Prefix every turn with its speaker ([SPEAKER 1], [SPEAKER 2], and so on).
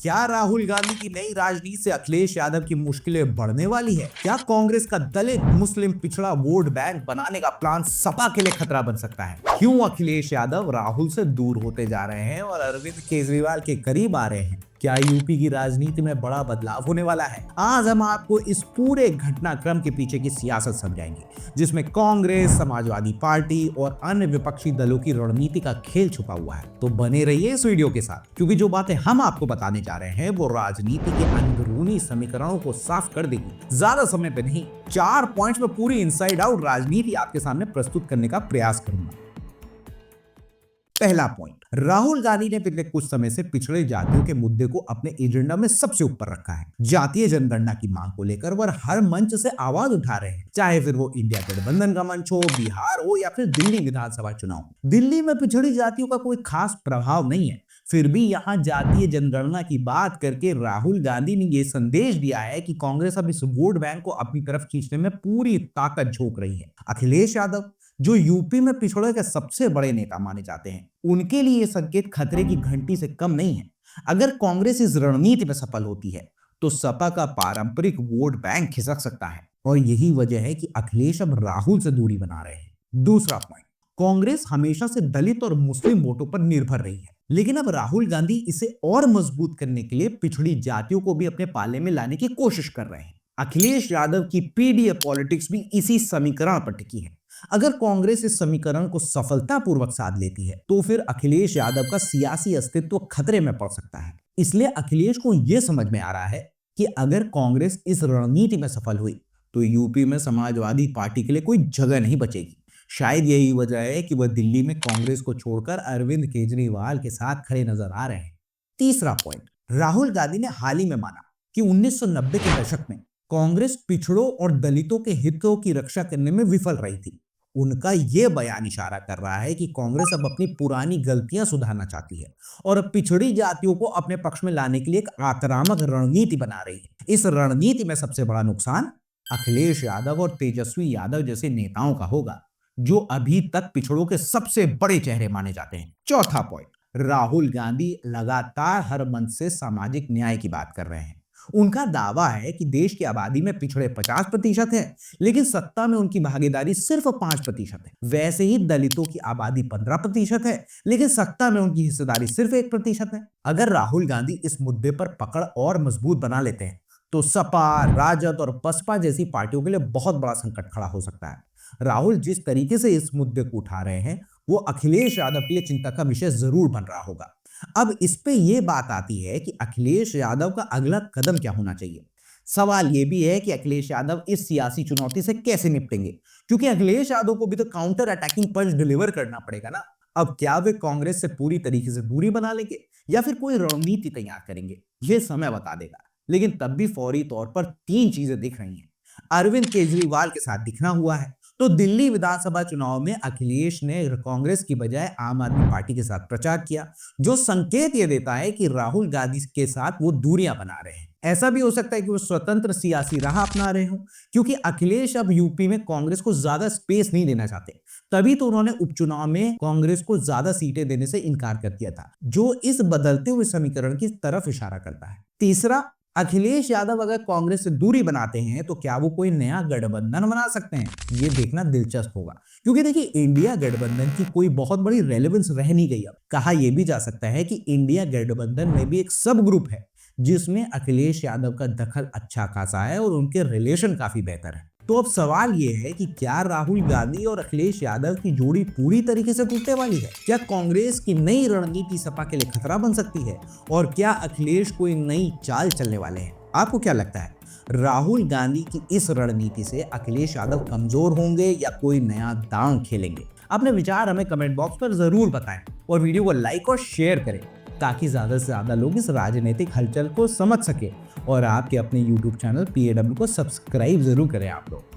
[SPEAKER 1] क्या राहुल गांधी की नई राजनीति से अखिलेश यादव की मुश्किलें बढ़ने वाली है? क्या कांग्रेस का दलित मुस्लिम पिछड़ा वोट बैंक बनाने का प्लान सपा के लिए खतरा बन सकता है? क्यों अखिलेश यादव राहुल से दूर होते जा रहे हैं और अरविंद केजरीवाल के करीब आ रहे हैं? क्या यूपी की राजनीति में बड़ा बदलाव होने वाला है? आज हम आपको इस पूरे घटनाक्रम के पीछे की सियासत समझाएंगे, जिसमें कांग्रेस, समाजवादी पार्टी और अन्य विपक्षी दलों की रणनीति का खेल छुपा हुआ है। तो बने रहिए इस वीडियो के साथ, क्योंकि जो बातें हम आपको बताने जा रहे हैं वो राजनीति के अंदरूनी समीकरणों को साफ कर देगी। ज्यादा समय पे नहीं, 4 पॉइंट्स में पूरी इनसाइड आउट राजनीति आपके सामने प्रस्तुत करने का प्रयास करूंगा। पहला पॉइंट, राहुल गांधी ने पिछले कुछ समय से पिछड़े जातियों के मुद्दे को अपने एजेंडा में सबसे ऊपर रखा है। जातीय जनगणना की मांग को लेकर वह हर मंच से आवाज उठा रहे हैं, चाहे फिर वो इंडिया गठबंधन का मंच हो, बिहार हो या फिर दिल्ली विधानसभा चुनाव। दिल्ली में पिछड़ी जातियों का कोई खास प्रभाव नहीं है, फिर भी यहां जातीय जनगणना की बात करके राहुल गांधी ने यह संदेश दिया है कि कांग्रेस अब इस वोट बैंक को अपनी तरफ खींचने में पूरी ताकत झोंक रही है। अखिलेश यादव, जो यूपी में पिछड़े के सबसे बड़े नेता माने जाते हैं, उनके लिए यह संकेत खतरे की घंटी से कम नहीं है। अगर कांग्रेस इस रणनीति में सफल होती है तो सपा का पारंपरिक वोट बैंक खिसक सकता है, और यही वजह है कि अखिलेश अब राहुल से दूरी बना रहे हैं। दूसरा पॉइंट, कांग्रेस हमेशा से दलित और मुस्लिम वोटों पर निर्भर रही है, लेकिन अब राहुल गांधी इसे और मजबूत करने के लिए पिछड़ी जातियों को भी अपने पाले में लाने की कोशिश कर रहे हैं। अखिलेश यादव की पीडीए पॉलिटिक्स भी इसी समीकरण पर टिकी है। अगर कांग्रेस इस समीकरण को सफलतापूर्वक साध लेती है तो फिर अखिलेश यादव का सियासी अस्तित्व खतरे में पड़ सकता है। इसलिए अखिलेश को यह समझ में आ रहा है कि अगर कांग्रेस इस रणनीति में सफल हुई तो यूपी में समाजवादी पार्टी के लिए कोई जगह नहीं बचेगी। शायद यही वजह है कि वह दिल्ली में कांग्रेस को छोड़कर अरविंद केजरीवाल के साथ खड़े नजर आ रहे हैं। तीसरा पॉइंट, राहुल गांधी ने हाल ही में माना कि 1990 के दशक में कांग्रेस पिछड़ों और दलितों के हितों की रक्षा करने में विफल रही थी। उनका यह बयान इशारा कर रहा है कि कांग्रेस अब अपनी पुरानी गलतियां सुधारना चाहती है और अब पिछड़ी जातियों को अपने पक्ष में लाने के लिए एक आक्रामक रणनीति बना रही है। इस रणनीति में सबसे बड़ा नुकसान अखिलेश यादव और तेजस्वी यादव जैसे नेताओं का होगा, जो अभी तक पिछड़ों के सबसे बड़े चेहरे माने जाते हैं। चौथा पॉइंट, राहुल गांधी लगातार हर मंच से सामाजिक न्याय की बात कर रहे हैं। उनका दावा है कि देश की आबादी में पिछड़े 50% है, लेकिन सत्ता में उनकी भागीदारी सिर्फ 5% है। वैसे ही दलितों की आबादी 15% है, लेकिन सत्ता में उनकी हिस्सेदारी सिर्फ 1% है। अगर राहुल गांधी इस मुद्दे पर पकड़ और मजबूत बना लेते हैं तो सपा, राजद और बसपा जैसी पार्टियों के लिए बहुत बड़ा संकट खड़ा हो सकता है। राहुल जिस तरीके से इस मुद्दे को उठा रहे हैं वो अखिलेश यादव के लिए चिंता का विषय जरूर बन रहा होगा। अब इस पे ये बात आती है कि अखिलेश यादव का अगला कदम क्या होना चाहिए। सवाल ये भी है कि अखिलेश यादव इस सियासी चुनौती से कैसे निपटेंगे, क्योंकि अखिलेश यादव को भी तो काउंटर अटैकिंग पंच डिलीवर करना पड़ेगा ना। अब क्या वे कांग्रेस से पूरी तरीके से दूरी बना लेंगे या फिर कोई रणनीति तैयार करेंगे, ये समय बता देगा। लेकिन तब भी फौरी तौर पर 3 चीजें दिख रही हैं। अरविंद केजरीवाल के साथ दिखना हुआ है, तो दिल्ली विधानसभा चुनाव में अखिलेश ने कांग्रेस की बजाय आम आदमी पार्टी के साथ प्रचार किया, जो संकेत ये देता है कि राहुल गांधी के साथ वो दूरियां बना रहे हैं। ऐसा भी हो सकता है कि वो स्वतंत्र सियासी राह अपना रहे हों, क्योंकि अखिलेश अब यूपी में कांग्रेस को ज्यादा स्पेस नहीं देना चाहते। तभी तो उन्होंने उपचुनाव में कांग्रेस को ज्यादा सीटें देने से इनकार कर दिया था, जो इस बदलते हुए समीकरण की तरफ इशारा करता है। तीसरा, अखिलेश यादव अगर कांग्रेस से दूरी बनाते हैं तो क्या वो कोई नया गठबंधन बना सकते हैं, ये देखना दिलचस्प होगा। क्योंकि देखिए, इंडिया गठबंधन की कोई बहुत बड़ी रेलेवेंस रह नहीं गई। अब कहा यह भी जा सकता है कि इंडिया गठबंधन में भी एक सब ग्रुप है जिसमें अखिलेश यादव का दखल अच्छा खासा है और उनके रिलेशन काफी बेहतर है। तो अब सवाल यह है कि क्या राहुल गांधी और अखिलेश यादव की जोड़ी पूरी तरीके से टूटने वाली है? क्या कांग्रेस की नई रणनीति सपा के लिए खतरा बन सकती है? और क्या अखिलेश कोई नई चाल चलने वाले हैं? आपको क्या लगता है, राहुल गांधी की इस रणनीति से अखिलेश यादव कमजोर होंगे या कोई नया दांव खेलेंगे? अपने विचार हमें कमेंट बॉक्स पर जरूर बताएं और वीडियो को लाइक और शेयर करें, ताकि ज्यादा से ज्यादा लोग इस राजनीतिक हलचल को समझ सके। और आपके अपने YouTube चैनल PAW को सब्सक्राइब जरूर करें आप लोग।